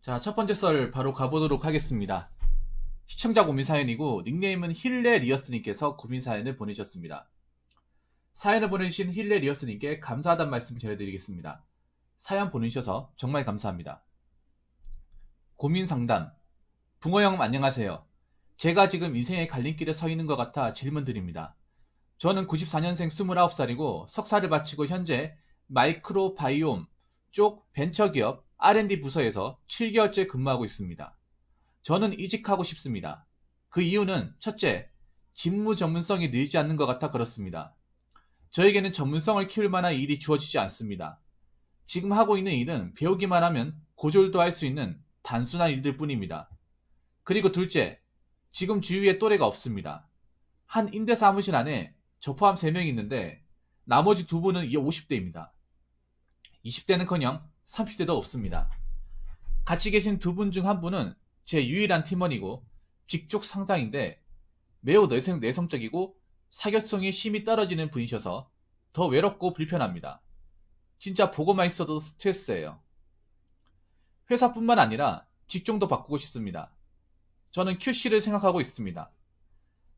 자, 첫 번째 썰 바로 가보도록 하겠습니다. 시청자 고민 사연이고 닉네임은 힐레리어스님께서 고민 사연을 보내셨습니다. 사연을 보내주신 힐레리어스님께 감사하다는 말씀 전해드리겠습니다. 사연 보내주셔서 정말 감사합니다. 고민 상담. 붕어형 안녕하세요. 제가 지금 인생의 갈림길에 서 있는 것 같아 질문 드립니다. 저는 94년생 29살이고 석사를 마치고 현재 마이크로바이옴 쪽 벤처기업 R&D 부서에서 7개월째 근무하고 있습니다. 저는 이직하고 싶습니다. 그 이유는 첫째, 직무 전문성이 늘지 않는 것 같아 그렇습니다. 저에게는 전문성을 키울 만한 일이 주어지지 않습니다. 지금 하고 있는 일은 배우기만 하면 고졸도 할 수 있는 단순한 일들 뿐입니다. 그리고 둘째, 지금 주위에 또래가 없습니다. 한 임대사무실 안에 저 포함 3명이 있는데 나머지 2분은 50대입니다. 20대는커녕 30대도 없습니다. 같이 계신 2분 중 한 분은 제 유일한 팀원이고 직속 상사인데 매우 내성적이고 사교성이 심히 떨어지는 분이셔서 더 외롭고 불편합니다. 진짜 보고만 있어도 스트레스예요. 회사뿐만 아니라 직종도 바꾸고 싶습니다. 저는 QC를 생각하고 있습니다.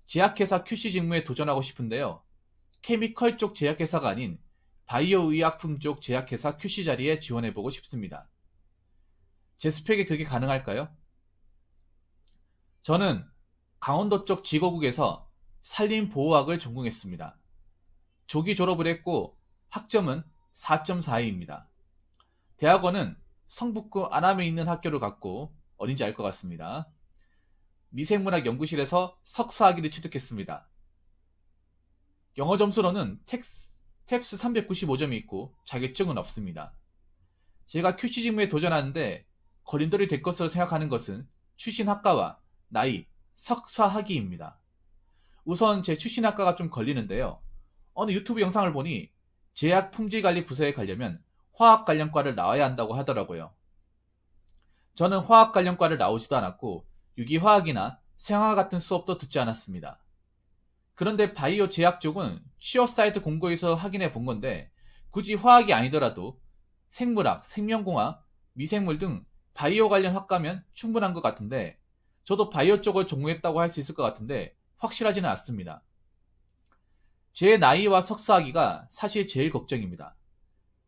제약회사 QC 직무에 도전하고 싶은데요. 케미컬 쪽 제약회사가 아닌 바이오 의약품 쪽 제약회사 QC 자리에 지원해보고 싶습니다. 제 스펙에 그게 가능할까요? 저는 강원도 쪽 지거국에서 산림보호학을 전공했습니다. 조기 졸업을 했고 학점은 4.42입니다. 대학원은 성북구 안암에 있는 학교를 갔고 어딘지 알 것 같습니다. 미생물학 연구실에서 석사학위를 취득했습니다. 영어 점수로는 탭스 395점이 있고 자격증은 없습니다. 제가 QC 직무에 도전하는데 거린돌이 될 것으로 생각하는 것은 출신 학과와 나이, 석사 학위입니다. 우선 제 출신 학과가 좀 걸리는데요. 어느 유튜브 영상을 보니 제약 품질관리 부서에 가려면 화학 관련과를 나와야 한다고 하더라고요. 저는 화학 관련과를 나오지도 않았고 유기화학이나 생화학 같은 수업도 듣지 않았습니다. 그런데 바이오 제약 쪽은 취업 사이트 공고에서 확인해 본 건데 굳이 화학이 아니더라도 생물학, 생명공학, 미생물 등 바이오 관련 학과면 충분한 것 같은데 저도 바이오 쪽을 전공했다고 할 수 있을 것 같은데 확실하지는 않습니다. 제 나이와 석사학위가 사실 제일 걱정입니다.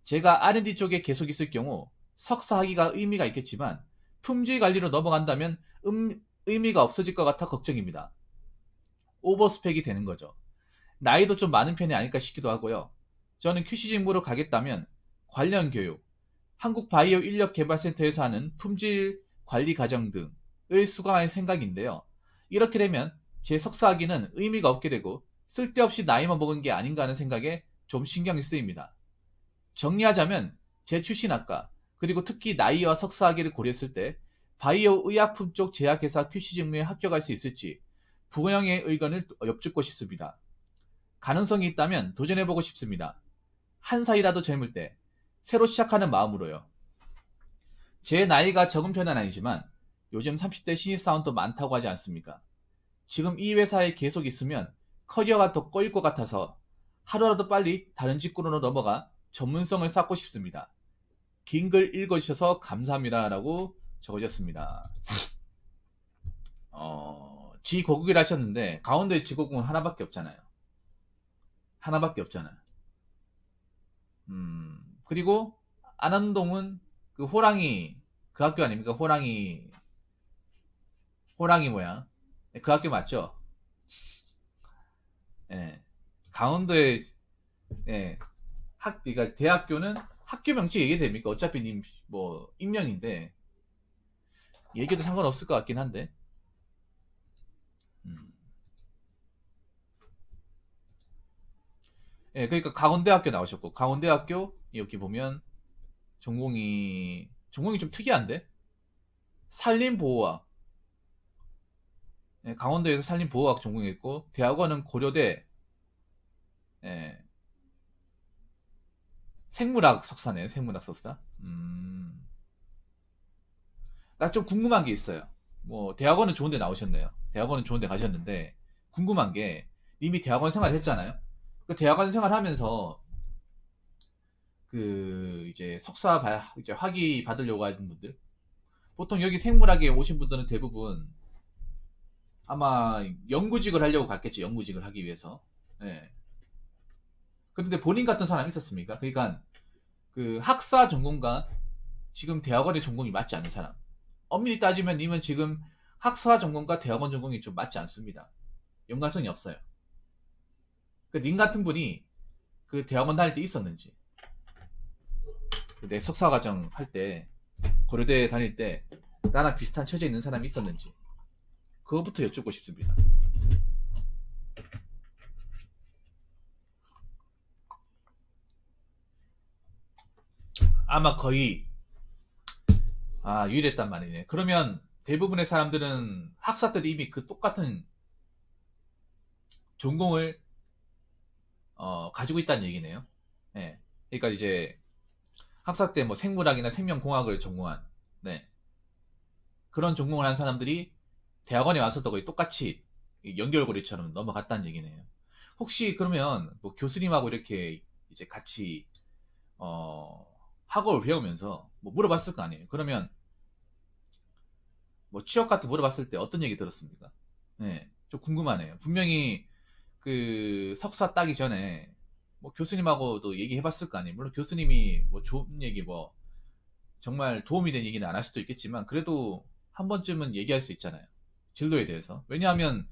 제가 R&D 쪽에 계속 있을 경우 석사학위가 의미가 있겠지만 품질 관리로 넘어간다면 의미가 없어질 것 같아 걱정입니다. 오버스펙이 되는 거죠. 나이도 좀 많은 편이 아닐까 싶기도 하고요. 저는 QC 직무로 가겠다면 관련 교육, 한국바이오인력개발센터에서 하는 품질 관리 과정 등을 수강할 생각인데요. 이렇게 되면 제 석사학위는 의미가 없게 되고 쓸데없이 나이만 먹은 게 아닌가 하는 생각에 좀 신경이 쓰입니다. 정리하자면 제 출신학과 그리고 특히 나이와 석사학위를 고려했을 때 바이오 의약품 쪽 제약회사 QC 직무에 합격할 수 있을지 부형의 의견을 엿듣고 싶습니다. 가능성이 있다면 도전해보고 싶습니다. 한 살이라도 젊을 때 새로 시작하는 마음으로요. 제 나이가 적은 편은 아니지만 요즘 30대 신입사원도 많다고 하지 않습니까? 지금 이 회사에 계속 있으면 커리어가 더 꼬일 것 같아서 하루라도 빨리 다른 직군으로 넘어가 전문성을 쌓고 싶습니다. 긴 글 읽어주셔서 감사합니다 라고 적어주셨습니다. 지고국이라 하셨는데 강원도에 지고국은 하나밖에 없잖아요. 하나밖에 없잖아요. 그리고 안원동은 그 호랑이 그 학교 아닙니까? 호랑이 뭐야? 그 학교 맞죠? 예. 강원도에 예. 그러니까 대학교는 학교 명칭 얘기해도 됩니까? 어차피 님 뭐 익명인데 얘기해도 상관없을 것 같긴 한데. 예, 그러니까 강원대학교 나오셨고 강원대학교 여기 보면 전공이 좀 특이한데 산림보호학. 예, 강원도에서 산림보호학 전공했고 대학원은 고려대 예, 생물학 석사네. 생물학 석사. 나 좀 궁금한 게 있어요. 뭐 대학원은 좋은데 나오셨네요. 대학원은 좋은데 가셨는데 궁금한 게 이미 대학원 생활 했잖아요. 그 대학원 생활하면서 그 이제 이제 학위 받으려고 하는 분들 보통 여기 생물학에 오신 분들은 대부분 아마 연구직을 하려고 갔겠죠. 연구직을 하기 위해서. 예. 그런데 본인 같은 사람 있었습니까? 그러니까 그 학사 전공과 지금 대학원의 전공이 맞지 않는 사람. 엄밀히 따지면 님은 지금 학사 전공과 대학원 전공이 좀 맞지 않습니다. 연관성이 없어요. 그 님 같은 분이 그 대학원 다닐 때 있었는지, 내 석사과정 할 때, 고려대 다닐 때 나랑 비슷한 처지에 있는 사람이 있었는지, 그거부터 여쭙고 싶습니다. 아마 거의 유일했단 말이네. 그러면 대부분의 사람들은 학사들이 이미 그 똑같은 전공을 가지고 있다는 얘기네요. 예. 그러니까 이제 학사 때 뭐 생물학이나 생명공학을 전공한, 네, 그런 전공을 한 사람들이 대학원에 와서도 거의 똑같이 연결고리처럼 넘어갔다는 얘기네요. 혹시 그러면 뭐 교수님하고 이렇게 이제 같이 어, 학업을 배우면서 뭐 물어봤을 거 아니에요. 그러면 뭐 취업 같은 거 물어봤을 때 어떤 얘기 들었습니까? 네, 좀 궁금하네요. 분명히 그 석사 따기 전에 뭐 교수님하고도 얘기해봤을 거 아니에요. 물론 교수님이 뭐 좋은 얘기 뭐 정말 도움이 된 얘기는 안 할 수도 있겠지만 그래도 한 번쯤은 얘기할 수 있잖아요. 진로에 대해서. 왜냐하면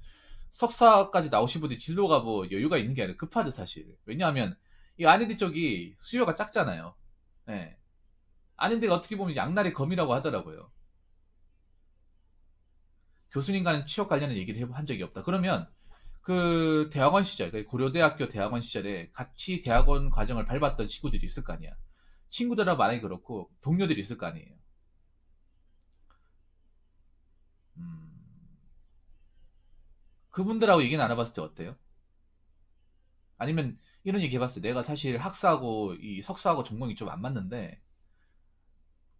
석사까지 나오신 분들이 진로가 뭐 여유가 있는 게 아니라 급하죠, 사실. 왜냐하면 이 아내들 쪽이 수요가 작잖아요. 예. 아닌데가 어떻게 보면 양날의 검이라고 하더라고요. 교수님과는 취업 관련한 얘기를 한 적이 없다. 그러면 그 대학원 시절, 그 고려대학교 대학원 시절에 같이 대학원 과정을 밟았던 친구들이 있을 거 아니야. 친구들이라 말하기 그렇고 동료들이 있을 거 아니에요. 음, 그분들하고 얘기 나눠봤을 때 어때요? 아니면 이런 얘기 해봤어요. 내가 사실 학사하고 이 석사하고 전공이 좀 안 맞는데,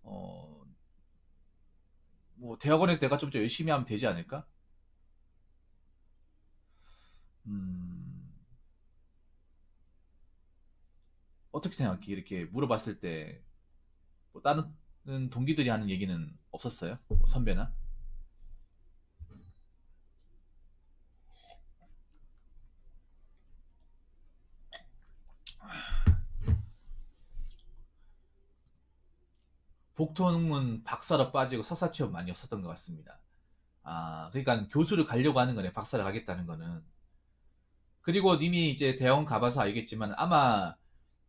어, 뭐 대학원에서 내가 좀 더 열심히 하면 되지 않을까? 음, 어떻게 생각해? 이렇게 물어봤을 때, 뭐 다른 동기들이 하는 얘기는 없었어요? 뭐 선배나? 복통은 박사로 빠지고 석사 취업 많이 없었던 것 같습니다. 그러니까 교수를 가려고 하는 거네. 박사를 가겠다는 거는. 그리고 님이 이제 대학원 가봐서 알겠지만 아마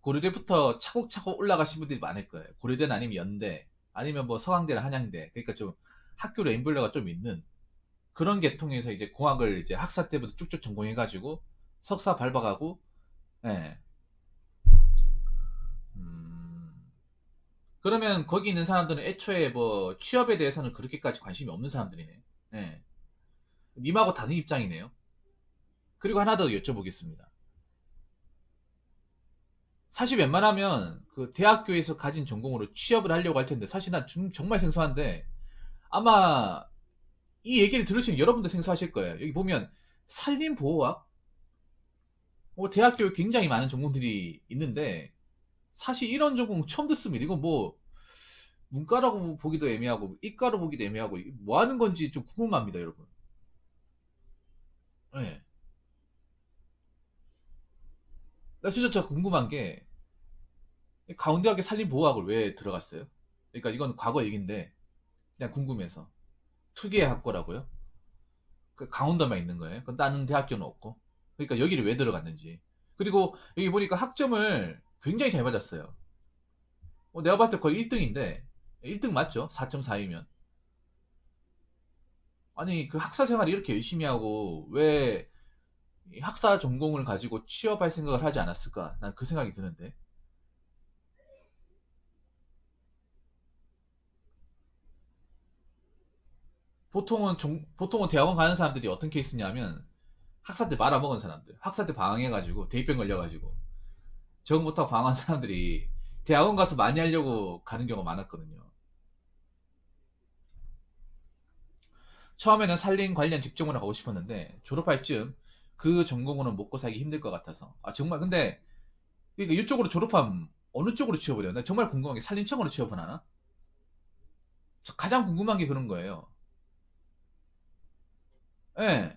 고려대부터 차곡차곡 올라가신 분들이 많을 거예요. 고려대는 아니면 연대, 아니면 뭐 서강대나 한양대. 그러니까 좀 학교 레인블러가 좀 있는 그런 계통에서 이제 공학을 이제 학사 때부터 쭉쭉 전공해가지고 석사 밟아가고, 예. 음, 그러면 거기 있는 사람들은 애초에 뭐 취업에 대해서는 그렇게까지 관심이 없는 사람들이네. 예. 님하고 다른 입장이네요. 그리고 하나 더 여쭤보겠습니다. 사실 웬만하면 그 대학교에서 가진 전공으로 취업을 하려고 할 텐데 사실 난 정말 생소한데 아마 이 얘기를 들으시면 여러분도 생소하실 거예요. 여기 보면 산림보호학, 대학교에 굉장히 많은 전공들이 있는데 사실 이런 전공 처음 듣습니다. 이건 뭐 문과라고 보기도 애매하고 이과로 보기도 애매하고 뭐 하는 건지 좀 궁금합니다, 여러분. 네. 나 진짜 저 궁금한 게 가운데학교 산림보호학을 왜 들어갔어요? 그러니까 이건 과거 얘기인데 그냥 궁금해서. 투기의 학과라고요? 그 강원도만 있는 거예요? 그건 다른 대학교는 없고. 그러니까 여기를 왜 들어갔는지. 그리고 여기 보니까 학점을 굉장히 잘 맞았어요. 내가 봤을 때 거의 1등인데 1등 맞죠? 4.4이면. 아니 그 학사 생활 이렇게 열심히 하고 왜 학사 전공을 가지고 취업할 생각을 하지 않았을까? 난 그 생각이 드는데. 보통은 대학원 가는 사람들이 어떤 케이스냐면 학사 때 말아먹은 사람들. 학사 때 방황해가지고 대입병 걸려가지고 적응 못하고 방황한 사람들이 대학원 가서 많이 하려고 가는 경우가 많았거든요. 처음에는 산림 관련 직종으로 가고 싶었는데 졸업할 즈음 그 전공으로는 먹고 살기 힘들 것 같아서 정말 근데 그러니까 이쪽으로 졸업하면 어느 쪽으로 취업을 해요? 나 정말 궁금한 게 산림청으로 취업을 하나? 가장 궁금한 게 그런 거예요. 예.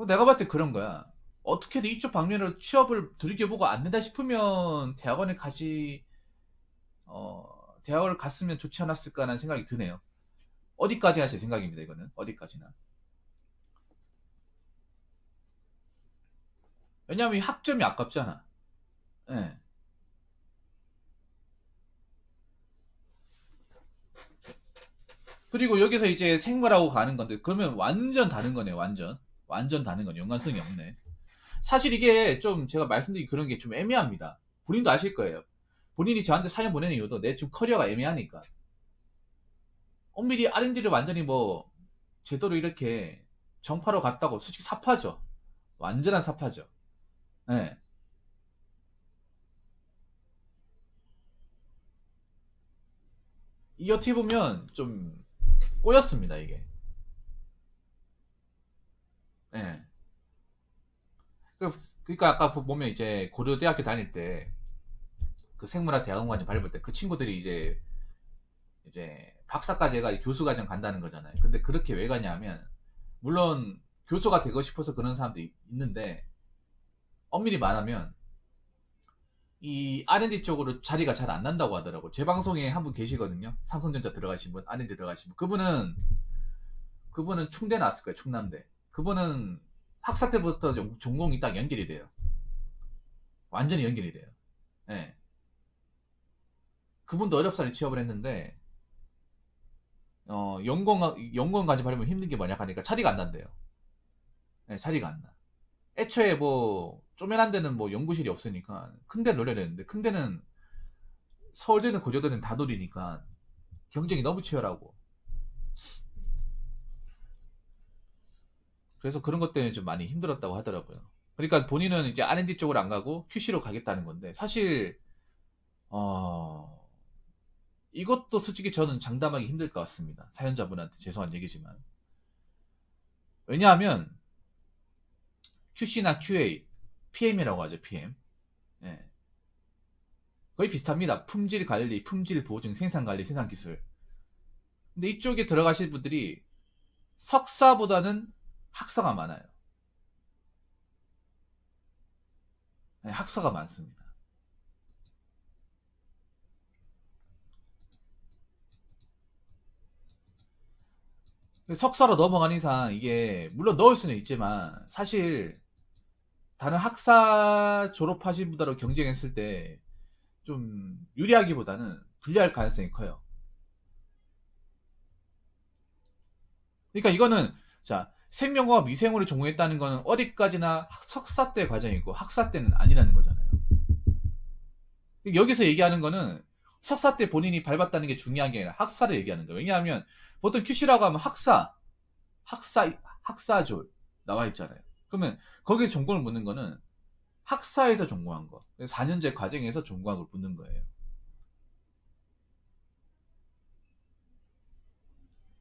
내가 봤을 때 그런 거야. 어떻게든 이쪽 방면으로 취업을 두들겨보고 안 된다 싶으면 대학원에 대학원을 갔으면 좋지 않았을까라는 생각이 드네요. 어디까지나 제 생각입니다, 이거는. 어디까지나. 왜냐하면 이 학점이 아깝잖아. 예. 그리고 여기서 이제 생물하고 가는 건데, 그러면 완전 다른 거네, 완전. 완전 다른 거네. 연관성이 없네. 사실 이게 좀 제가 말씀드린 그런 게 좀 애매합니다. 본인도 아실 거예요. 본인이 저한테 사연 보내는 이유도 내 지금 커리어가 애매하니까. 엄밀히 R&D를 완전히 뭐 제대로 이렇게 정파로 갔다고 솔직히 사파죠. 완전한 사파죠. 예. 이 어떻게 보면 좀 꼬였습니다, 이게. 예. 그러니까 아까 보면 이제 고려대학교 다닐 때 그 생물학 대학원까지 밟을 때 그 친구들이 이제 박사까지 해가 교수과정 간다는 거잖아요. 근데 그렇게 왜 가냐면 물론 교수가 되고 싶어서 그런 사람도 있는데 엄밀히 말하면 이 R&D 쪽으로 자리가 잘 안 난다고 하더라고. 제 방송에 한 분 계시거든요. 삼성전자 들어가신 분, R&D 들어가신 분. 그분은 충대 나왔을 거예요. 충남대. 그분은 학사 때부터 전공이 딱 연결이 돼요. 완전히 연결이 돼요. 예. 그분도 어렵사리 취업을 했는데 연구원까지 받으면 힘든 게 뭐냐 하니까 자리가 안 난대요. 예, 자리가 안 나. 애초에 뭐 쪼매난 데는 뭐 연구실이 없으니까 큰 데를 노려야 되는데 큰 데는 서울대는 고려대는 다 노리니까 경쟁이 너무 치열하고 그래서 그런 것 때문에 좀 많이 힘들었다고 하더라고요. 그러니까 본인은 이제 R&D 쪽으로 안 가고 QC로 가겠다는 건데 사실 어 이것도 솔직히 저는 장담하기 힘들 것 같습니다. 사연자분한테 죄송한 얘기지만 왜냐하면 QC나 QA, PM이라고 하죠. PM. 예. 거의 비슷합니다. 품질 관리, 품질 보증, 생산 관리, 생산 기술. 근데 이쪽에 들어가실 분들이 석사보다는 학사가 많아요. 네, 학사가 많습니다. 석사로 넘어간 이상 이게 물론 넣을 수는 있지만 사실 다른 학사 졸업하신 분들하고 경쟁했을 때 좀 유리하기보다는 불리할 가능성이 커요. 그러니까 이거는 자 생명과학 미생물을 전공했다는 거는 어디까지나 석사 때 과정이고 학사 때는 아니라는 거잖아요. 여기서 얘기하는 거는 석사 때 본인이 밟았다는 게 중요한 게 아니라 학사를 얘기하는 거예요. 왜냐하면 보통 QC라고 하면 학사, 학사졸 나와 있잖아요. 그러면 거기에 전공을 묻는 거는 학사에서 전공한 거. 4년제 과정에서 전공한 걸 묻는 거예요.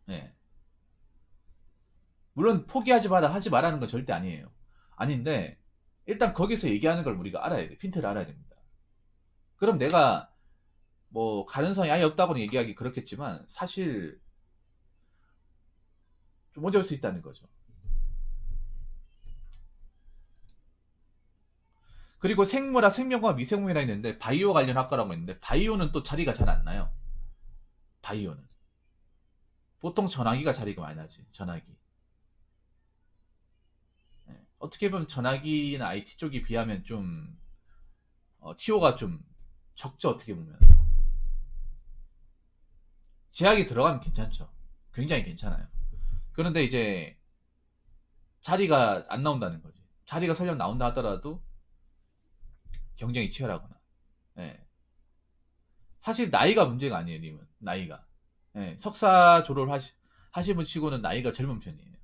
네. 물론 포기하지 마라, 하지 말라는 건 절대 아니에요. 아닌데, 일단 거기서 얘기하는 걸 우리가 알아야 돼. 핀트를 알아야 됩니다. 그럼 내가 뭐 가능성이 아예 없다고는 얘기하기 그렇겠지만 사실 좀 어려울 수 있다는 거죠. 그리고 생물학, 생명과학, 미생물이라 있는데 바이오 관련 학과라고 있는데 바이오는 또 자리가 잘 안 나요. 바이오는 보통 전화기가 자리가 많이 나지. 전화기. 예. 어떻게 보면 전화기나 IT 쪽에 비하면 좀 TO가 좀 적죠. 어떻게 보면 제약이 들어가면 괜찮죠. 굉장히 괜찮아요. 그런데 이제 자리가 안 나온다는 거지. 자리가 설령 나온다 하더라도 경쟁이 치열하거나. 예. 사실 나이가 문제가 아니에요, 님은. 나이가. 예. 석사 졸업을 하시면 치고는 나이가 젊은 편이에요.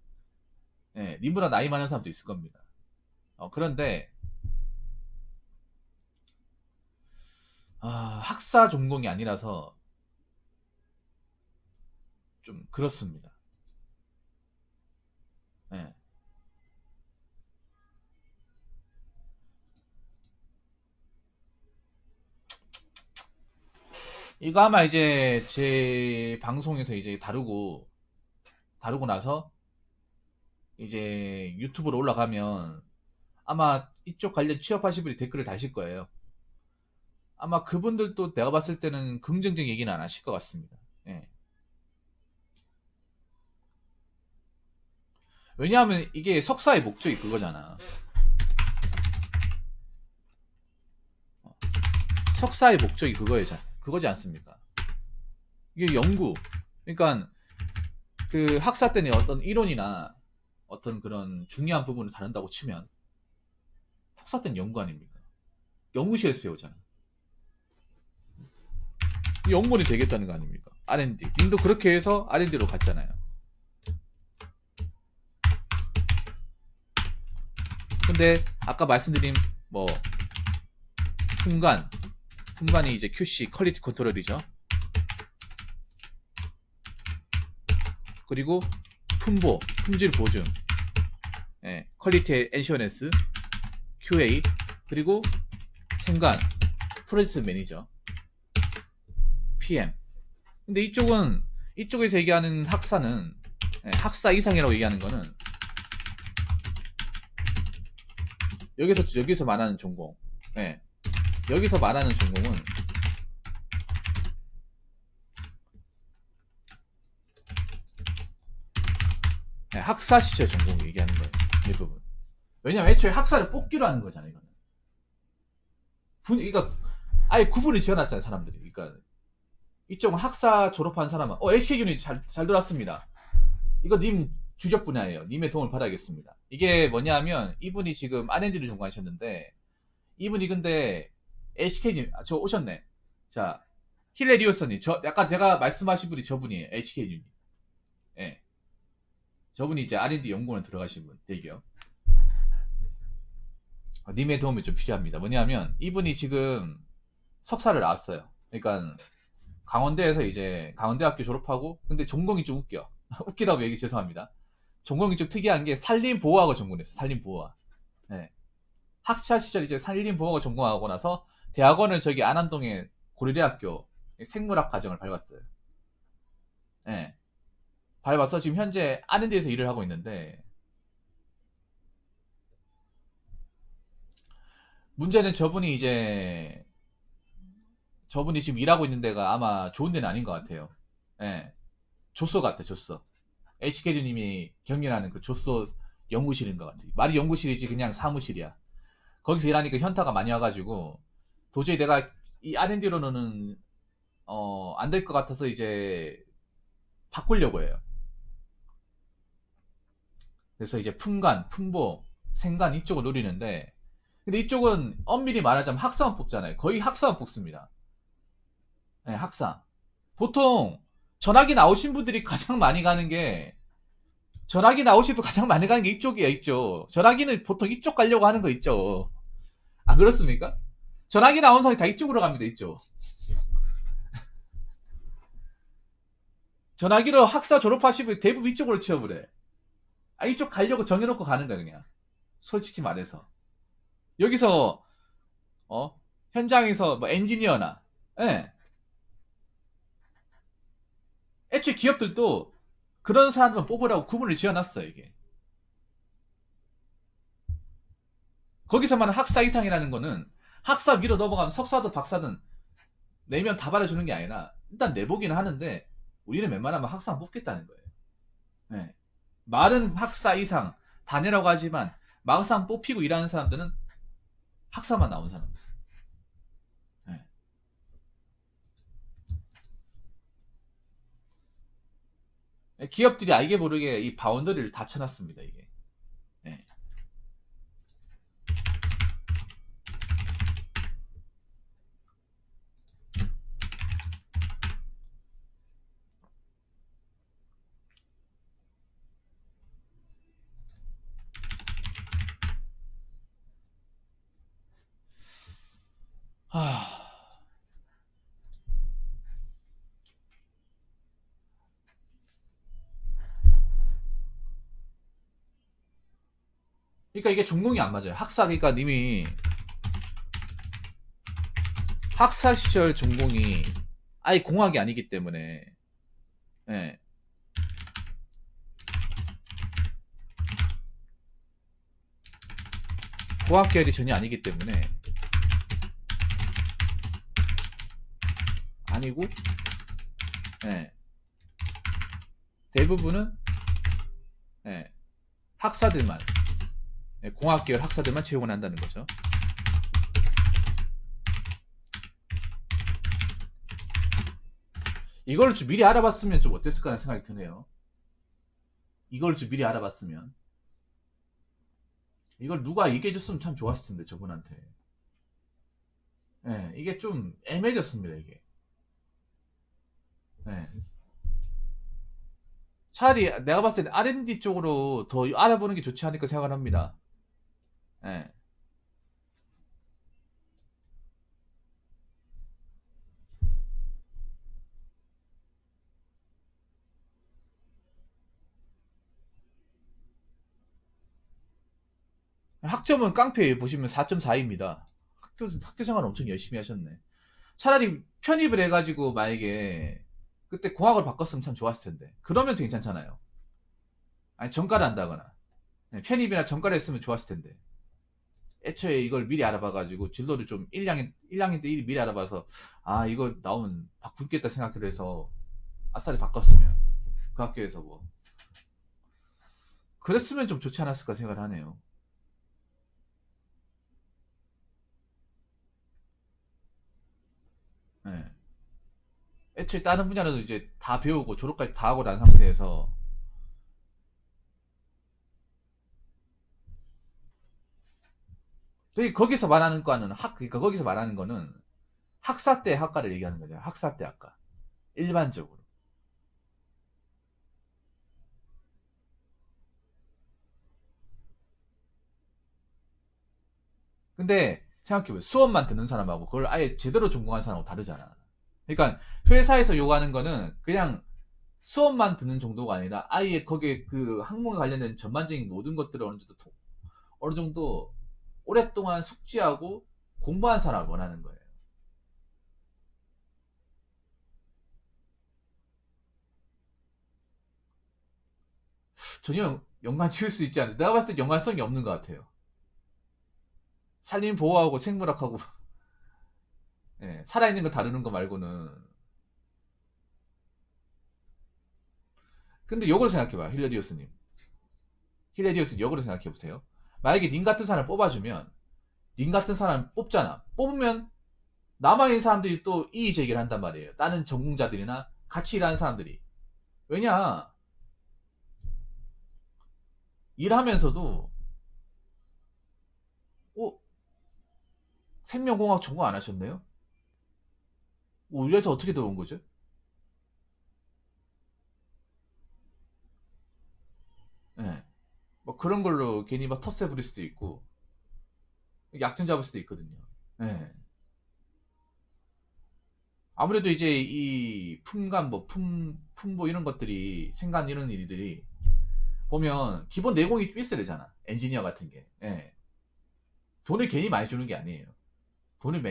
예. 님보다 나이 많은 사람도 있을 겁니다. 그런데 학사 전공이 아니라서 좀 그렇습니다. 예. 이거 아마 이제 제 방송에서 이제 다루고 나서 이제 유튜브로 올라가면 아마 이쪽 관련 취업하신 분이 댓글을 다실 거예요. 아마 그분들도 내가 봤을 때는 긍정적인 얘기는 안 하실 것 같습니다. 예. 왜냐하면 이게 석사의 목적이 그거잖아. 석사의 목적이 그거지 않습니까? 이게 연구. 그러니까 그 학사 때는 어떤 이론이나 어떤 그런 중요한 부분을 다룬다고 치면 석사 때는 연구 아닙니까? 연구실에서 배우잖아. 연구원이 되겠다는 거 아닙니까? R&D. 님도 그렇게 해서 R&D로 갔잖아요. 근데 아까 말씀드린 뭐 품간이 이제 QC 퀄리티 컨트롤이죠. 그리고 품질 보증, 예, 퀄리티 엔슈어런스, QA, 그리고 생관, 프로젝트 매니저, PM. 근데 이쪽에서 얘기하는 학사는, 예, 학사 이상이라고 얘기하는 거는 여기서 말하는 전공, 예, 여기서 말하는 전공은 예, 학사 시절 전공 얘기하는 거예요. 대부분. 왜냐면 애초에 학사를 뽑기로 하는 거잖아요. 이거는. 그러니까 아예 구분을 지어놨잖아요, 사람들이. 그러니까 이쪽은 학사 졸업한 사람은 HK균이 잘 들어왔습니다. 이거 님 주력 분야예요. 님의 도움을 받아야겠습니다. 이게 뭐냐면 이분이 지금 R&D를 전공하셨는데 이분이 근데 HK님 저 오셨네. 자, 힐레리오스님, 저 아까 제가 말씀하신 분이 저분이에요. HK님. 예. 저분이 이제 R&D 연구원에 들어가신 분, 대기업. 님의 도움이 좀 필요합니다. 뭐냐면 이분이 지금 석사를 나왔어요. 그러니까 강원대에서 이제 강원대학교 졸업하고, 근데 전공이 좀 웃겨. 웃기다고 얘기 죄송합니다. 전공이 좀 특이한 게 산림보호학을 전공했어. 산림보호학. 네. 학창 시절 이제 산림보호학을 전공하고 나서 대학원을 저기 안암동에 고려대학교 생물학 과정을 밟았어요. 네. 밟아서 지금 현재 R&D에서 일을 하고 있는데, 문제는 저분이 지금 일하고 있는 데가 아마 좋은 데는 아닌 것 같아요. 예. 조소 같아, 조소. HK님이 경륜하는 그 조소 연구실인 것 같아. 말이 연구실이지 그냥 사무실이야. 거기서 일하니까 현타가 많이 와가지고 도저히 내가 이 R&D로는 안 될 것 같아서 이제 바꾸려고 해요. 그래서 이제 품간, 품보, 생간 이쪽을 노리는데, 근데 이쪽은 엄밀히 말하자면 학사만 뽑잖아요. 거의 학사만 뽑습니다. 네, 학사. 보통 전학이 나오신 분들이 가장 많이 가는 게, 전학이 나오신 분 가장 많이 가는 게 이쪽이야, 이쪽. 전학이는 보통 이쪽 가려고 하는 거 있죠. 안 그렇습니까? 전학이 나온 사람이 다 이쪽으로 갑니다, 이쪽. 전학이로 학사 졸업하시면 대부분 이쪽으로 취업을 해. 아, 이쪽 가려고 정해놓고 가는 거야, 그냥. 솔직히 말해서. 여기서, 현장에서 뭐 엔지니어나, 예. 애초에 기업들도 그런 사람들만 뽑으라고 구분을 지어놨어요, 이게. 거기서 말하는 학사 이상이라는 거는 학사 위로 넘어가면 석사든 박사든 내면 다 받아주는 게 아니라 일단 내보기는 하는데 우리는 웬만하면 학사만 뽑겠다는 거예요. 네. 말은 학사 이상 다내라고 하지만 막상 뽑히고 일하는 사람들은 학사만 나온 사람들. 네. 기업들이 알게 모르게 이 바운더리를 다 쳐놨습니다, 이게. 네. 하... 그러니까 이게 전공이 안 맞아요. 학사, 그러니까 님이 학사 시절 전공이 아예 공학이 아니기 때문에. 예. 공학 계열이 전혀 아니기 때문에. 아니고, 예. 대부분은, 예. 학사들만, 예, 공학 계열 학사들만 채용을 한다는 거죠. 이걸 좀 미리 알아봤으면 좀 어땠을까라는 생각이 드네요. 이걸 좀 미리 알아봤으면. 이걸 누가 얘기해줬으면 참 좋았을 텐데, 저분한테. 예, 이게 좀 애매해졌습니다, 이게. 예. 차라리 내가 봤을 때 R&D 쪽으로 더 알아보는 게 좋지 않을까 생각을 합니다. 예. 학점은 깡패 보시면 4.4입니다. 학교 생활 엄청 열심히 하셨네. 차라리 편입을 해가지고 만약에 그때 공학을 바꿨으면 참 좋았을 텐데. 그러면 괜찮잖아요. 아니, 전과를 한다거나. 네, 편입이나 전과를 했으면 좋았을 텐데. 애초에 이걸 미리 알아봐가지고 진로를 좀 1학년 때 미리 알아봐서 아, 이거 나오면 바꾸겠다 생각을 해서 아싸리 바꿨으면. 그 학교에서 뭐. 그랬으면 좀 좋지 않았을까 생각을 하네요. 네. 애초에 다른 분야라도 이제 다 배우고 졸업까지 다 하고 난 상태에서 거기서 말하는 거는 그러니까 거기서 말하는 거는 학사 때 학과를 얘기하는 거죠. 학사 때 학과. 일반적으로. 근데 생각해보세요. 수업만 듣는 사람하고 그걸 아예 제대로 전공한 사람하고 다르잖아. 그러니까 회사에서 요구하는 거는 그냥 수업만 듣는 정도가 아니라 아예 거기에 그 학문에 관련된 전반적인 모든 것들을 어느 정도 오랫동안 숙지하고 공부한 사람을 원하는 거예요. 전혀 연관 지을 수 있지 않아요. 내가 봤을 때 연관성이 없는 것 같아요. 산림 보호하고 생물학하고 예, 살아있는 거 다루는 거 말고는. 근데 역으로 생각해봐요. 힐레디오스님 역으로 생각해보세요. 만약에 님 같은 사람 뽑아주면 님 같은 사람 뽑잖아. 뽑으면 남아있는 사람들이 또 이의 제기를 한단 말이에요. 다른 전공자들이나 같이 일하는 사람들이. 왜냐, 일하면서도 어, 생명공학 전공 안 하셨네요? 이래서 어떻게 들어온 거죠? 예. 뭐 그런 걸로 괜히 막 텃세 부릴 수도 있고 약점 잡을 수도 있거든요. 예. 아무래도 이제 이 품감 뭐 품보 이런 것들이 생간 이런 일들이 보면 기본 내공이 있어야 되잖아. 엔지니어 같은 게. 예. 돈을 괜히 많이 주는 게 아니에요. 돈을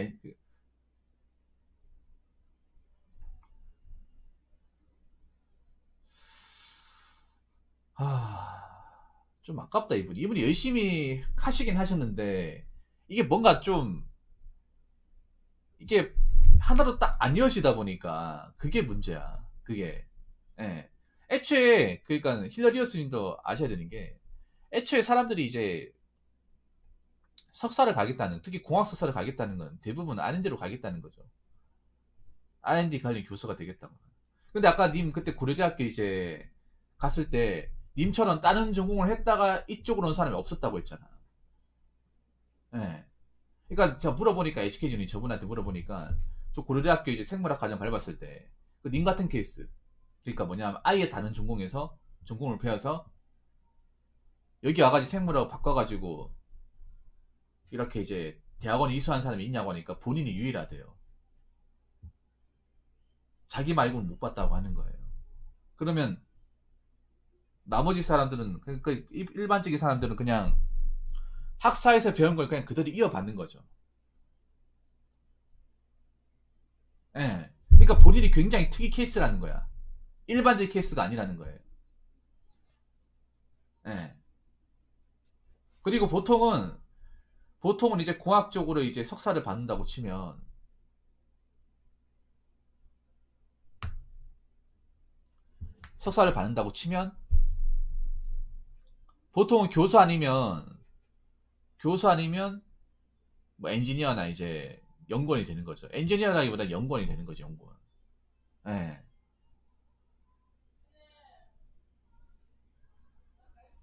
좀 아깝다 이분이. 이분이 열심히 하시긴 하셨는데 이게 뭔가 좀 이게 하나로 딱 안 이어지다 보니까 그게 문제야. 그게. 예. 애초에 그러니까 힐러리어스님도 아셔야 되는 게 애초에 사람들이 이제 석사를 가겠다는 특히 공학 석사를 가겠다는 건 대부분 R&D로 가겠다는 거죠. R&D 관련 교수가 되겠다고. 근데 아까 님 그때 고려대학교 이제 갔을 때 님처럼 다른 전공을 했다가 이쪽으로 온 사람이 없었다고 했잖아. 예. 그러니까 제가 물어보니까 HK준이 저분한테 물어보니까 저 고려대학교 이제 생물학 과정 밟았을 때 그 님 같은 케이스 그러니까 뭐냐면 아예 다른 전공에서 전공을 배워서 여기 와가지고 생물학 바꿔가지고 이렇게 이제 대학원에 이수한 사람이 있냐고 하니까 본인이 유일하대요. 자기 말고는 못 봤다고 하는 거예요. 그러면 나머지 사람들은 그러니까 일반적인 사람들은 그냥 학사에서 배운 걸 그냥 그대로 이어받는 거죠. 예. 그러니까 본인이 굉장히 특이 케이스라는 거야. 일반적인 케이스가 아니라는 거예요. 예. 그리고 보통은 이제 공학적으로 이제 석사를 받는다고 치면 보통은 교수 아니면 뭐 엔지니어나 이제 연구원이 되는 거죠. 엔지니어라기보다 연구원이 되는 거죠, 연구원. 예.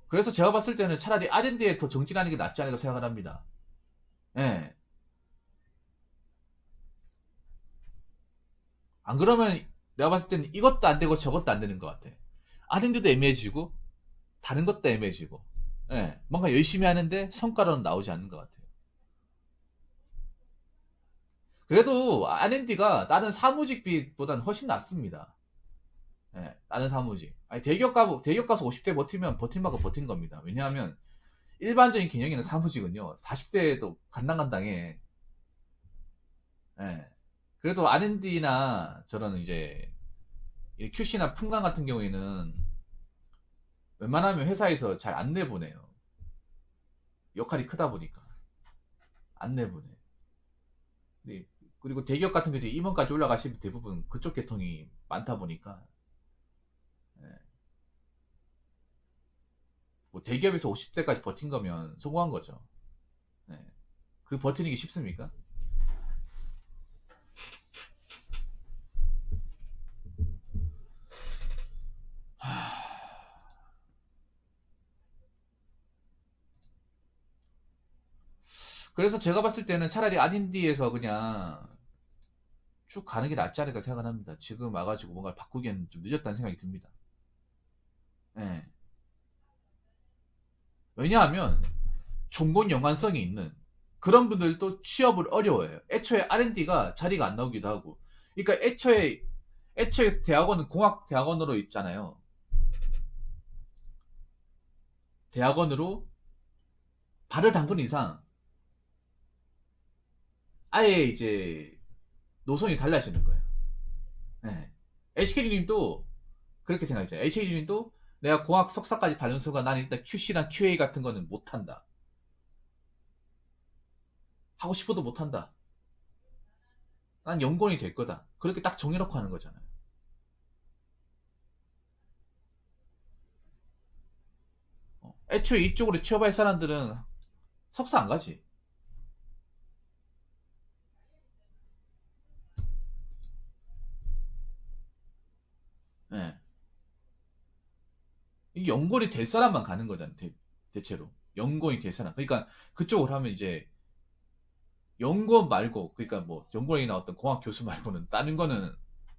그래서 제가 봤을 때는 차라리 R&D에 더 정진하는 게 낫지 않을까 생각을 합니다. 예. 안 그러면 내가 봤을 때는 이것도 안 되고 저것도 안 되는 것 같아. R&D도 애매해지고 다른 것도 애매해지고. 예. 뭔가 열심히 하는데 성과로는 나오지 않는 것 같아요. 그래도 R&D가 다른 사무직비보다는 훨씬 낫습니다. 예, 다른 사무직. 아니, 대기업 가서 50대 버티면 버틴 만큼 버틴 겁니다. 왜냐하면 일반적인 개념에는 사무직은요, 40대에도 간당간당해. 예. 그래도 R&D나 저런 이제 QC나 품강 같은 경우에는 웬만하면 회사에서 잘 안 내보내요. 역할이 크다 보니까. 안 내보내. 근데 그리고 대기업 같은 경우에 임원까지 올라가시면 대부분 그쪽 계통이 많다 보니까 예. 뭐 대기업에서 50대까지 버틴 거면 성공한 거죠. 예. 그 버티는 게 쉽습니까? 그래서 제가 봤을 때는 차라리 R&D에서 그냥 쭉 가는 게 낫지 않을까 생각을 합니다. 지금 와가지고 뭔가 바꾸기엔 좀 늦었다는 생각이 듭니다. 예. 왜냐하면 종군 연관성이 있는 그런 분들도 취업을 어려워해요. 애초에 R&D가 자리가 안 나오기도 하고. 그러니까 애초에 대학원은 공학 대학원으로 있잖아요. 대학원으로 발을 담근 이상 아예 이제 노선이 달라지는 거예요. 네. HKG님도 그렇게 생각했잖아요. HKG님도 내가 공학 석사까지 받는 순간 나는 일단 QC랑 QA 같은 거는 못한다. 하고 싶어도 못한다. 난 연구원이 될 거다. 그렇게 딱 정해놓고 하는 거잖아요. 애초에 이쪽으로 취업할 사람들은 석사 안 가지. 예. 이 연구원이 될 사람만 가는 거잖아. 대체로. 연구원이 될 사람. 그러니까 그쪽으로 하면 이제 연구원 말고, 그러니까 뭐 연구원이 나왔던 공학 교수 말고는 다른 거는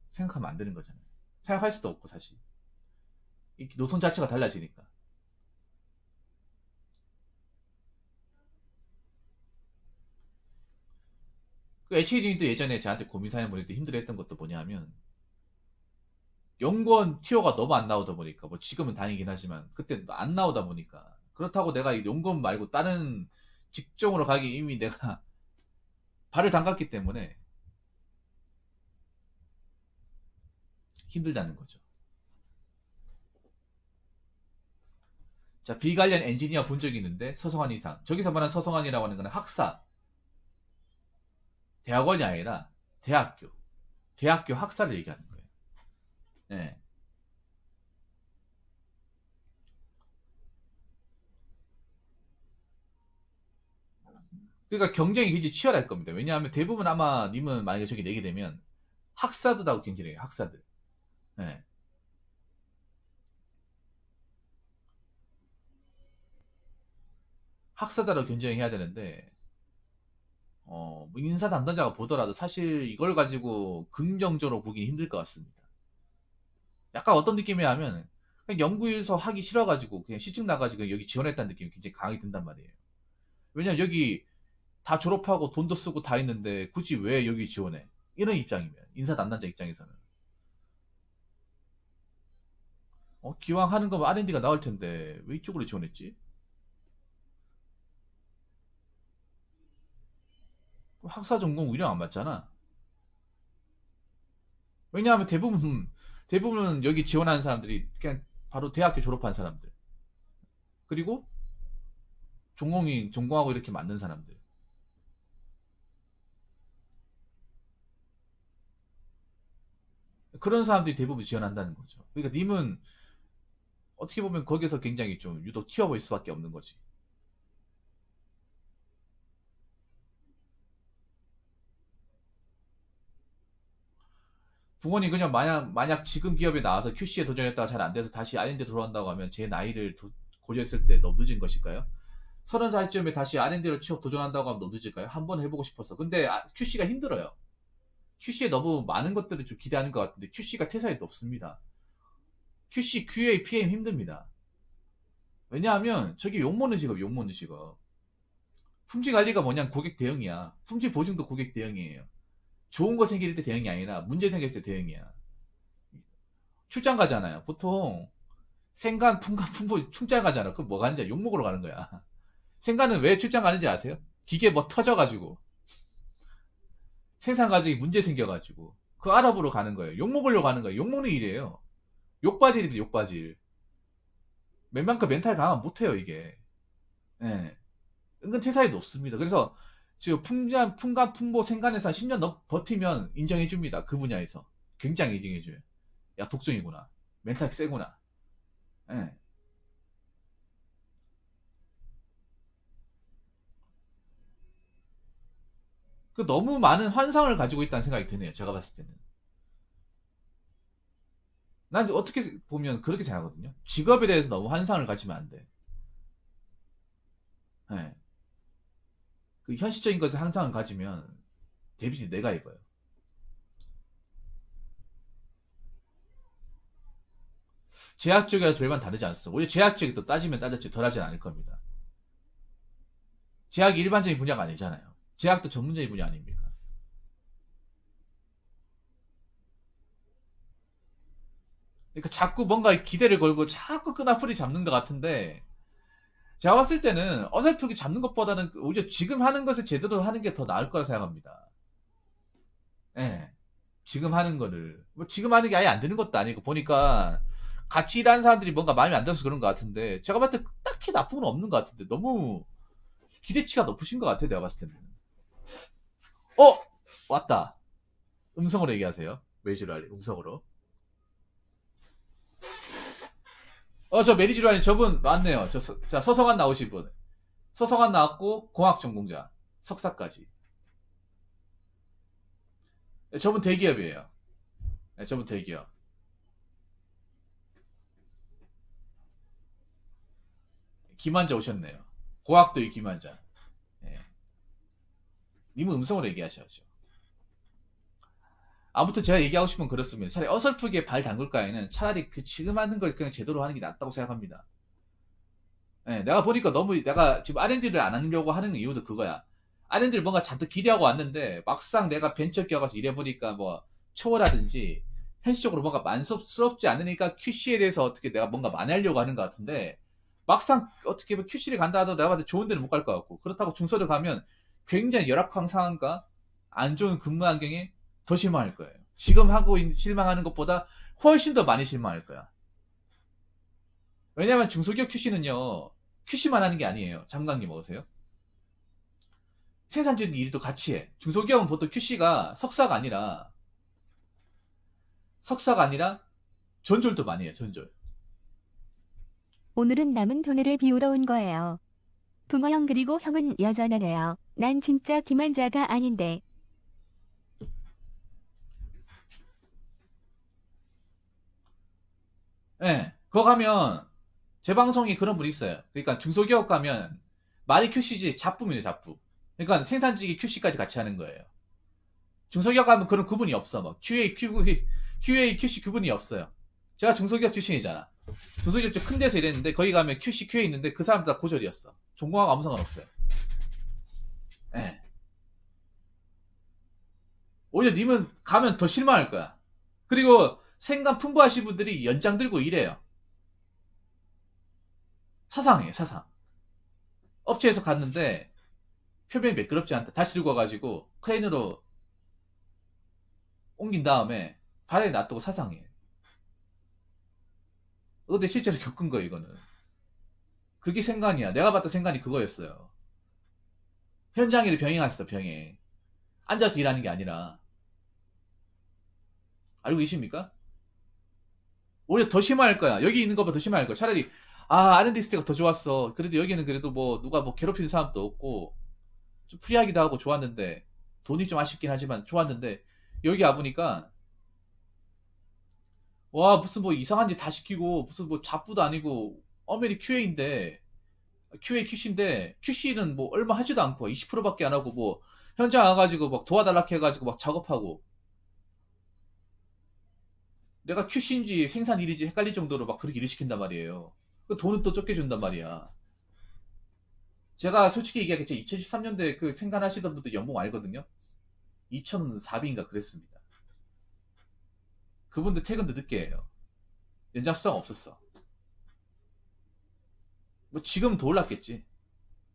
생각하면 안 되는 거잖아요. 생각할 수도 없고 사실. 이 노선 자체가 달라지니까. 그 HK님도 예전에 저한테 고민 사연 보낼 때 힘들어했던 것도 뭐냐면 연구원 티오가 너무 안 나오다 보니까 뭐 지금은 다행이긴 하지만 그때 안 나오다 보니까 그렇다고 내가 이 연구원 말고 다른 직종으로 가기 이미 내가 발을 담갔기 때문에 힘들다는 거죠. 자, 비관련 엔지니어 본 적이 있는데 서성한 이상. 저기서 말하는 서성한이라고 하는 거는 학사, 대학원이 아니라 대학교, 대학교 학사를 얘기하는 거예요. 네. 그러니까 경쟁이 굉장히 치열할 겁니다. 왜냐하면 대부분 아마 님은 만약에 저기 내게 되면 학사들하고 경쟁해요. 학사들. 네. 학사들하고 경쟁해야 되는데 뭐 인사 담당자가 보더라도 사실 이걸 가지고 긍정적으로 보기 힘들 것 같습니다. 약간 어떤 느낌이야 하면 그냥 연구에서 하기 싫어가지고 그냥 시층 나가지고 여기 지원했다는 느낌이 굉장히 강하게 든단 말이에요. 왜냐면 여기 다 졸업하고 돈도 쓰고 다 있는데 굳이 왜 여기 지원해? 이런 입장이면 인사 담당자 입장에서는 기왕 하는 거면 R&D가 나올 텐데 왜 이쪽으로 지원했지? 학사 전공 우량 안 맞잖아. 왜냐하면 대부분은 여기 지원하는 사람들이 그냥 바로 대학교 졸업한 사람들. 그리고 전공하고 이렇게 만든 사람들. 그런 사람들이 대부분 지원한다는 거죠. 그러니까 님은 어떻게 보면 거기서 굉장히 좀 유독 튀어 보일 수밖에 없는 거지. 부모님 그냥 만약 지금 기업에 나와서 QC에 도전했다가 잘 안 돼서 다시 R&D 돌아온다고 하면 제 나이를 고려했을 때 너무 늦은 것일까요? 30살쯤에 다시 R&D로 취업 도전한다고 하면 너무 늦을까요? 한번 해보고 싶어서. 근데 QC가 힘들어요. QC에 너무 많은 것들을 좀 기대하는 것 같은데 QC가 퇴사에도 없습니다. QC, QA, PM 힘듭니다. 왜냐하면 저게 욕먹는 직업, 욕먹는 직업. 품질 관리가 뭐냐 고객 대응이야. 품질 보증도 고객 대응이에요. 좋은 거 생길 때 대응이 아니라 문제 생겼을 때 대응이야. 출장 가잖아요. 보통 생간, 품간, 품보 출장 가잖아. 그럼 뭐 가는지 욕 먹으러 가는 거야. 생간은 왜 출장 가는지 아세요? 기계 뭐 터져가지고 생산 과정이 문제 생겨가지고 그 알아보러 가는 거예요. 욕 먹으려고 가는 거예요. 욕 먹는 일이에요. 욕바질이래 욕바질. 웬만큼 멘탈 강하면 못해요 이게. 예. 은근 퇴사에도 없습니다. 그래서 지금 품간, 품보, 생간에서 한 10년 버티면 인정해줍니다. 그 분야에서. 굉장히 인정해줘요. 야, 독종이구나. 멘탈 세구나. 예. 그 너무 많은 환상을 가지고 있다는 생각이 드네요. 제가 봤을 때는. 난 어떻게 보면 그렇게 생각하거든요. 직업에 대해서 너무 환상을 가지면 안 돼. 예. 그 현실적인 것에 환상을 가지면 데뷔지 내가 입어요. 제약 쪽이라서 별반 다르지 않습니다. 오히려 제약 쪽이 또 따지면 따졌지 덜하진 않을 겁니다. 제약이 일반적인 분야가 아니잖아요. 제약도 전문적인 분야 아닙니까? 그러니까 자꾸 뭔가 기대를 걸고 자꾸 끈앞풀이 잡는 것 같은데 제가 봤을 때는 어설프게 잡는 것보다는 오히려 지금 하는 것을 제대로 하는 게 더 나을 거라 생각합니다. 예. 지금 하는 거를. 뭐 지금 하는 게 아예 안 되는 것도 아니고 보니까 같이 일하는 사람들이 뭔가 마음에 안 들어서 그런 것 같은데 제가 봤을 때 딱히 나쁜 건 없는 것 같은데 너무 기대치가 높으신 것 같아요. 내가 봤을 때는. 어! 왔다. 음성으로 얘기하세요. 메이지로 음성으로. 저 메리지로 아니 저분 맞네요. 자, 서성한 나오신 분. 서성한 나왔고 공학 전공자. 석사까지. 네, 저분 대기업이에요. 네, 저분 대기업. 김환자 오셨네요. 고학도의 김환자. 예. 님은 음성으로 얘기하셔야죠. 아무튼 제가 얘기하고 싶은 건 그렇습니다. 차라리 어설프게 발 담글 바에는 차라리 그 지금 하는 걸 그냥 제대로 하는 게 낫다고 생각합니다. 예, 내가 보니까 너무 내가 지금 R&D를 안 하려고 하는 이유도 그거야. R&D를 뭔가 잔뜩 기대하고 왔는데 막상 내가 벤처 기업가서 일해보니까 뭐 초월하든지 현실적으로 뭔가 만족스럽지 않으니까 QC에 대해서 어떻게 내가 뭔가 만회하려고 하는 것 같은데 막상 어떻게 보면 QC를 간다 하더라도 내가 봐도 좋은 데는 못 갈 것 같고 그렇다고 중소를 가면 굉장히 열악한 상황과 안 좋은 근무 환경에 더 실망할 거예요. 지금 하고 실망하는 것보다 훨씬 더 많이 실망할 거야. 왜냐면 중소기업 QC는요, QC만 하는 게 아니에요. 장관님 먹으세요? 생산적인 일도 같이 해. 중소기업은 보통 QC가 석사가 아니라 전졸도 많이 해요. 전졸. 오늘은 남은 돈을 비우러 온 거예요. 붕어 형 그리고 형은 여전하네요. 난 진짜 김한자가 아닌데. 예. 그거 가면 제 방송에 그런 분이 있어요. 그러니까 중소기업 가면 말이 QC지 잡부입니다. 잡부. 그러니까 생산직이 QC까지 같이 하는 거예요. 중소기업 가면 그런 구분이 없어. 뭐 QA, QC 구분이 없어요. 제가 중소기업 출신이잖아. 중소기업 좀 큰 데서 일했는데 거기 가면 QC, QA 있는데 그 사람들 다 고졸이었어. 전공하고 아무 상관없어요. 예. 오히려 님은 가면 더 실망할 거야. 그리고 생각 풍부하신 분들이 연장 들고 일해요. 사상이에요, 사상. 업체에서 갔는데 표면이 매끄럽지 않다. 다시 들고 와가지고 크레인으로 옮긴 다음에 바닥에 놔두고 사상해. 근데 실제로 겪은 거예요, 이거는. 그게 생간이야. 내가 봤던 생간이 그거였어요. 현장 일을 병행했어, 병행. 앉아서 일하는 게 아니라. 알고 계십니까? 오히려 더 심할 거야. 여기 있는 것보다 더 심할 거야. 차라리, 아, R&D 스테이가 더 좋았어. 그래도 여기는 그래도 뭐, 누가 뭐 괴롭히는 사람도 없고, 좀 프리하기도 하고 좋았는데, 돈이 좀 아쉽긴 하지만 좋았는데, 여기 와보니까, 와, 무슨 뭐 이상한 짓 다 시키고, 무슨 뭐 잡부도 아니고, 어메리 QA인데, QA, QC인데, QC는 뭐 얼마 하지도 않고, 20%밖에 안 하고, 뭐, 현장 와가지고 막 도와달라 해가지고 막 작업하고, 내가 QC인지 생산 일인지 헷갈릴 정도로 막 그렇게 일을 시킨단 말이에요. 그 돈은 또 적게 준단 말이야. 제가 솔직히 얘기하겠죠. 2013년도에 그 생산하시던 분들 연봉 알거든요. 2,400인가 그랬습니다. 그분들 퇴근도 늦게 해요. 연장 수당 없었어. 뭐 지금 더 올랐겠지.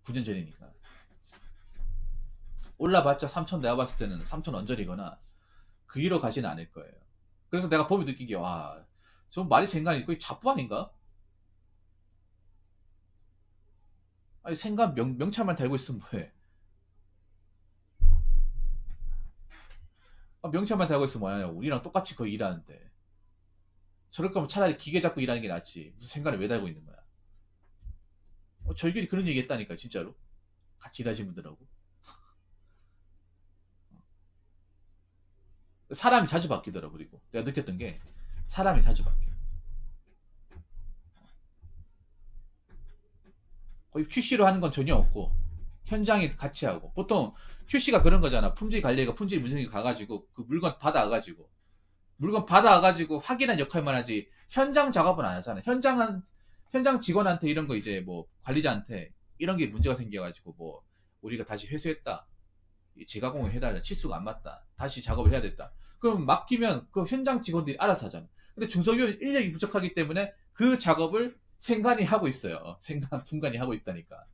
9년 전이니까. 올라봤자 3천, 내가 봤을 때는 3천 언저리거나 그 위로 가지는 않을 거예요. 그래서 내가 보면 느낀 게, 와, 저 말이 생각이 거의 잡부 아닌가? 아니, 생각 명찰만 달고 있으면 뭐해? 아, 명찰만 달고 있으면 뭐하냐? 우리랑 똑같이 거의 일하는데. 저럴 거면 차라리 기계 잡고 일하는 게 낫지. 무슨 생각을 왜 달고 있는 거야? 저희끼리 그런 얘기 했다니까, 진짜로. 같이 일하신 분들하고. 사람이 자주 바뀌더라, 그리고. 내가 느꼈던 게, 사람이 자주 바뀌어. 거의 QC로 하는 건 전혀 없고, 현장에 같이 하고. 보통 QC가 그런 거잖아. 품질 관리가 품질 문성이 가가지고, 그 물건 받아와가지고, 확인한 역할만 하지, 현장 작업은 안 하잖아. 현장 직원한테 이런 거 이제 뭐, 관리자한테 이런 게 문제가 생겨가지고, 뭐, 우리가 다시 회수했다. 재가공을 해달라. 치수가 안 맞다. 다시 작업을 해야 됐다. 그럼 맡기면 그 현장 직원들이 알아서 하잖아. 근데 중소기업은 인력이 부족하기 때문에 그 작업을 생간이 하고 있어요. 생간, 분간이 하고 있다니까.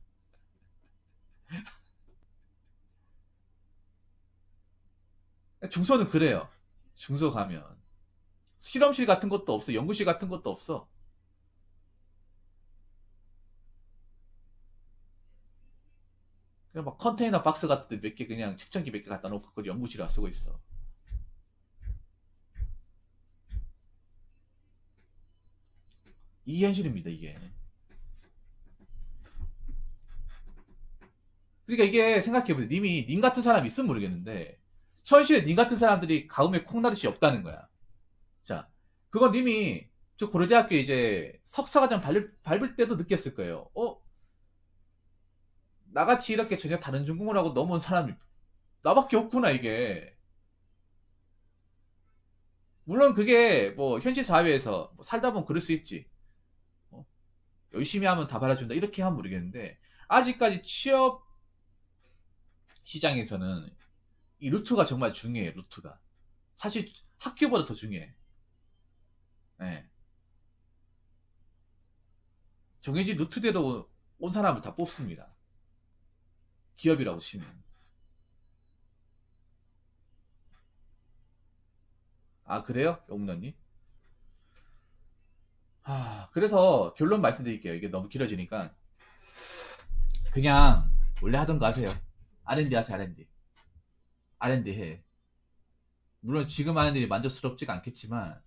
중소는 그래요. 중소 가면. 실험실 같은 것도 없어. 연구실 같은 것도 없어. 그냥 막 컨테이너 박스 같은 데 몇 개 그냥 측정기 몇 개 갖다 놓고 그걸 연구실에 쓰고 있어. 이 현실입니다, 이게. 그러니까 이게 생각해보세요. 님 같은 사람이 있으면 모르겠는데, 현실에 님 같은 사람들이 가뭄에 콩나듯이 없다는 거야. 자, 그건 님이 저 고려대학교 이제 석사과정 밟을 때도 느꼈을 거예요. 나같이 이렇게 전혀 다른 전공을 하고 넘어온 사람이 나밖에 없구나, 이게. 물론 그게 뭐 현실 사회에서 뭐 살다 보면 그럴 수 있지. 어? 열심히 하면 다 받아준다. 이렇게 하면 모르겠는데, 아직까지 취업 시장에서는 이 루트가 정말 중요해, 루트가. 사실 학교보다 더 중요해. 예. 정해진 루트대로 온 사람을 다 뽑습니다. 기업이라고 치면. 아, 그래요? 영문원님? 그래서 결론 말씀드릴게요. 이게 너무 길어지니까. 그냥 원래 하던 거 하세요. R&D 하세요, R&D. R&D 해. 물론 지금 하는 일이 만족스럽지가 않겠지만,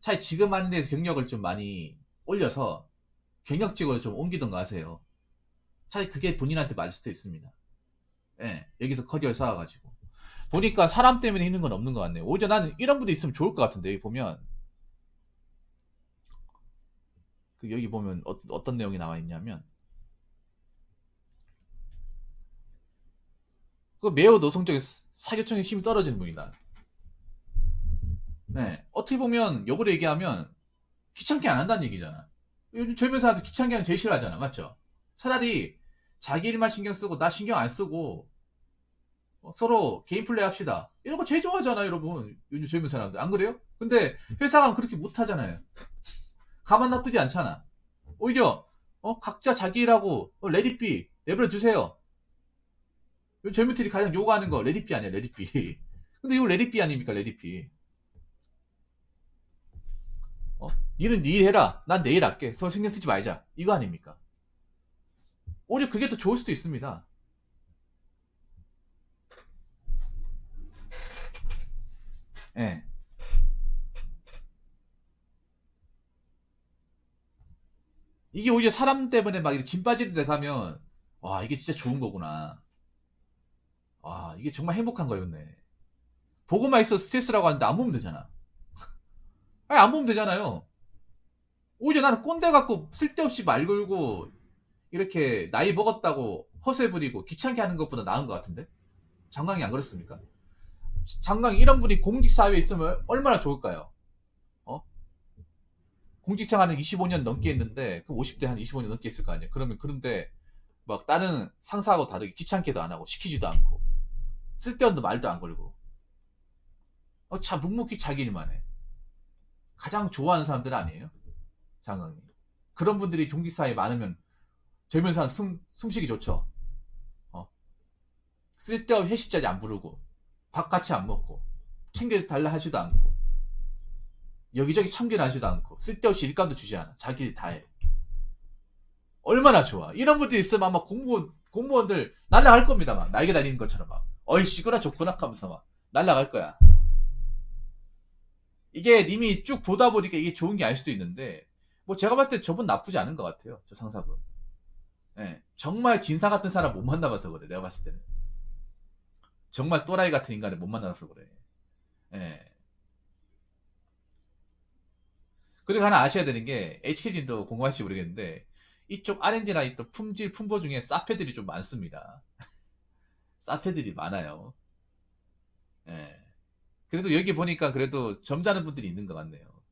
차라리 지금 하는 데에서 경력을 좀 많이 올려서 경력직으로 좀 옮기던가 하세요. 차라리 그게 본인한테 맞을 수도 있습니다. 예, 여기서 커리어를 쌓아가지고. 보니까 사람 때문에 힘든 건 없는 것 같네요. 오히려 나는 이런 분도 있으면 좋을 것 같은데, 여기 보면. 여기 보면 어떤 내용이 나와 있냐면, 그 매우 노성적인 사교청의 힘이 떨어지는 분이다. 네. 어떻게 보면 역으로 얘기하면 귀찮게 안 한다는 얘기잖아. 요즘 젊은 사람들 귀찮게 하는 거 제일 싫어하잖아. 맞죠? 차라리 자기 일만 신경 쓰고 나 신경 안 쓰고 서로 개인 플레이 합시다. 이런 거 제일 좋아하잖아, 여러분. 요즘 젊은 사람들. 안 그래요? 근데 회사가 그렇게 못 하잖아요. 가만 놔두지 않잖아. 오히려 각자 자기 일하고 레디비 내버려 두세요. 요즘 젊은이들이 가장 요구하는 거 레디비 아니야, 레디비. 근데 이거 레디비 아닙니까, 레디비. 니는 니 일 해라. 난 내 일 할게. 서로 신경 쓰지 말자. 이거 아닙니까? 오히려 그게 더 좋을 수도 있습니다. 예. 이게 오히려 사람 때문에 막 이렇게 짐 빠지는 데 가면, 와, 이게 진짜 좋은 거구나. 와, 이게 정말 행복한 거였네. 보고만 있어 스트레스라고 하는데 안 보면 되잖아. 아니, 안 보면 되잖아요. 오히려 나는 꼰대 갖고 쓸데없이 말 걸고, 이렇게 나이 먹었다고 허세 부리고 귀찮게 하는 것보다 나은 것 같은데? 장강이 안 그렇습니까? 장강이 이런 분이 공직사회에 있으면 얼마나 좋을까요? 어? 공직생활은 25년 넘게 했는데, 그럼 50대 한 25년 넘게 했을 거 아니에요? 그러면, 그런데, 막 다른 상사하고 다르게 귀찮게도 안 하고, 시키지도 않고, 쓸데없는 말도 안 걸고, 참 묵묵히 자기 일만 해. 가장 좋아하는 사람들 아니에요? 장강이. 그런 분들이 공직사회에 많으면, 되면서 숨쉬기 좋죠. 쓸데없이 회식자리 안 부르고, 밥 같이 안 먹고, 챙겨달라 하지도 않고, 여기저기 참견하지도 않고, 쓸데없이 일감도 주지 않아. 자기 일 다 해. 얼마나 좋아. 이런 분들이 있으면 아마 공무원들 날라갈 겁니다. 막 날개 달리는 것처럼 막. 어이, 시끄러 좋구나 하면서 막 날라갈 거야. 이게 님이 쭉 보다 보니까 이게 좋은 게 아닐 수도 있는데, 뭐 제가 봤을 때 저분 나쁘지 않은 것 같아요. 저 상사분. 예. 정말 진사 같은 사람 못 만나봐서 그래. 내가 봤을 때는. 정말 또라이 같은 인간을 못 만나서 그래. 예. 그리고 하나 아셔야 되는 게, HK님도 공부하실지 모르겠는데, 이쪽 R&D나 또 품질, 품보 중에 싸패들이 좀 많습니다. 싸패들이 많아요. 예. 그래도 여기 보니까 그래도 점잖은 분들이 있는 것 같네요.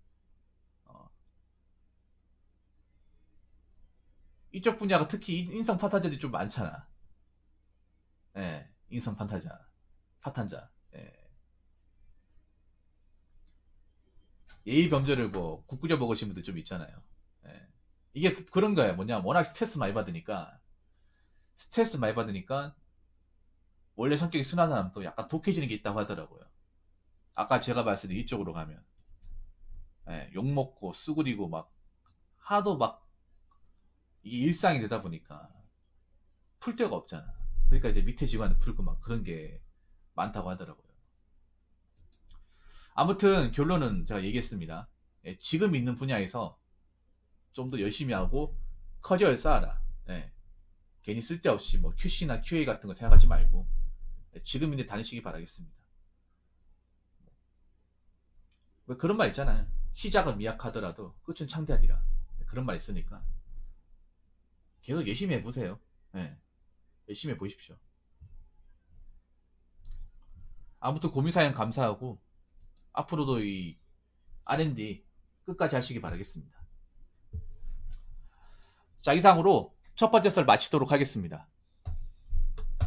어. 이쪽 분야가 특히 인성 파탄자들이 좀 많잖아. 예. 인성 파탄자. 파탄자. 예. 예의 범절을 뭐 국구려 먹으신 분들 좀 있잖아요. 예. 이게 그런 거예요. 뭐냐, 워낙 스트레스 많이 받으니까 원래 성격이 순한 사람도 약간 독해지는 게 있다고 하더라고요. 아까 제가 봤을 때 이쪽으로 가면 욕먹고 수그리고 막 하도 막 이게 일상이 되다 보니까 풀 데가 없잖아. 그러니까 이제 밑에 직원을 풀고 막 그런 게 많다고 하더라고요. 아무튼 결론은 제가 얘기했습니다. 지금 있는 분야에서 좀 더 열심히 하고 커리어를 쌓아라. 괜히 쓸데없이 뭐 QC나 QA 같은 거 생각하지 말고 지금 있는 데 다니시기 바라겠습니다. 왜 그런 말 있잖아요. 시작은 미약하더라도 끝은 창대하리라. 그런 말 있으니까 계속 열심히 해보세요. 열심히 해보십시오. 아무튼 고민사연 감사하고 앞으로도 이 R&D 끝까지 하시기 바라겠습니다. 자, 이상으로 첫 번째 썰 마치도록 하겠습니다.